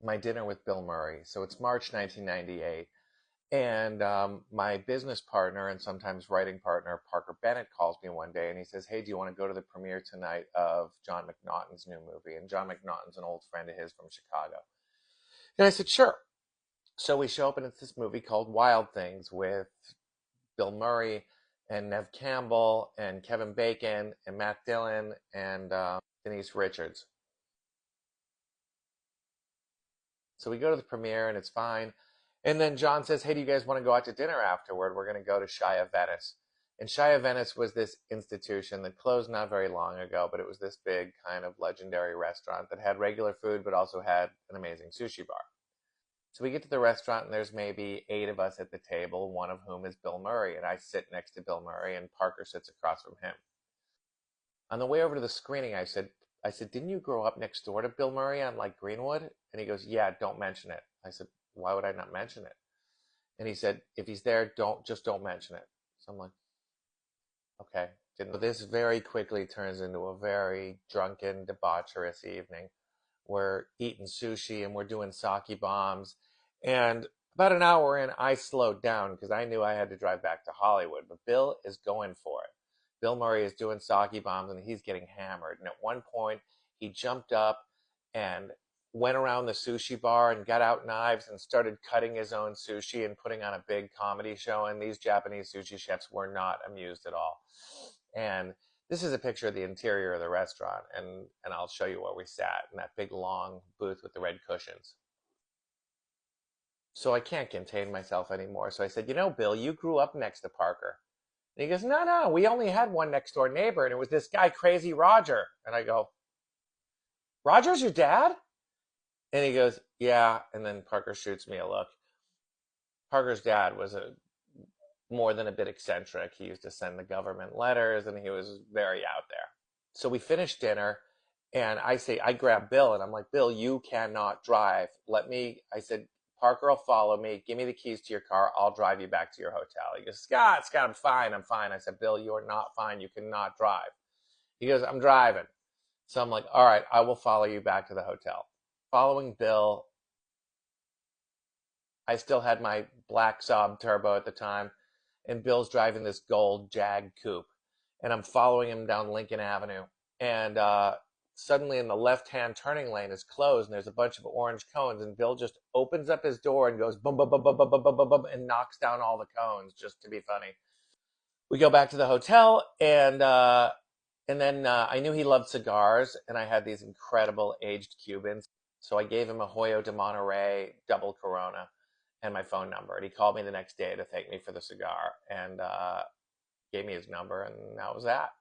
my dinner with Bill Murray. So it's March 1998. And my business partner and sometimes writing partner, Parker Bennett, calls me one day and he says, "Hey, do you want to go to the premiere tonight of John McNaughton's new movie?" And John McNaughton's an old friend of his from Chicago. And I said, "Sure." So we show up and it's this movie called Wild Things with Bill Murray and Nev Campbell and Kevin Bacon and Matt Dillon and Denise Richards. So we go to the premiere and it's fine. And then John says, "Hey, do you guys want to go out to dinner afterward? We're going to go to Shy of Venice." And Shy of Venice was this institution that closed not very long ago, but it was this big kind of legendary restaurant that had regular food, but also had an amazing sushi bar. So we get to the restaurant and there's maybe 8 of us at the table, one of whom is Bill Murray. And I sit next to Bill Murray and Parker sits across from him. On the way over to the screening, I said, "Didn't you grow up next door to Bill Murray on like Greenwood?" And he goes, "Yeah, don't mention it." I said, "Why would I not mention it?" And he said, "If he's there, don't mention it." So I'm like, okay. Didn't. This very quickly turns into a very drunken, debaucherous evening. We're eating sushi and we're doing sake bombs. And about an hour in, I slowed down because I knew I had to drive back to Hollywood. But Bill is going for it. Bill Murray is doing sake bombs and he's getting hammered. And at one point, he jumped up and went around the sushi bar and got out knives and started cutting his own sushi and putting on a big comedy show. And these Japanese sushi chefs were not amused at all. And this is a picture of the interior of the restaurant, and I'll show you where we sat in that big long booth with the red cushions. So I can't contain myself anymore. So I said, "Bill, you grew up next to Parker." And he goes, "No, no, we only had one next door neighbor, and it was this guy, Crazy Roger." And I go, "Roger's your dad?" And he goes, "Yeah." And then Parker shoots me a look. Parker's dad was a more than a bit eccentric. He used to send the government letters, and he was very out there. So we finished dinner, and I grab Bill, and I'm like, "Bill, you cannot drive. I said, "Parker will follow me. Give me the keys to your car. I'll drive you back to your hotel." He goes, Scott, I'm fine. I'm fine. I said, "Bill, you are not fine. You cannot drive." He goes, "I'm driving." So I'm like, "All right, I will follow you back to the hotel." Following Bill, I still had my black Saab turbo at the time, and Bill's driving this gold Jag coupe, and I'm following him down Lincoln Avenue, and suddenly in the left-hand turning lane is closed, and there's a bunch of orange cones, and Bill just opens up his door and goes bum bum bum bum bum bum bum bum, bum and knocks down all the cones just to be funny. We go back to the hotel, and then I knew he loved cigars, and I had these incredible aged Cubans, so I gave him a Hoyo de Monterey double Corona and my phone number. And he called me the next day to thank me for the cigar and gave me his number, and that was that.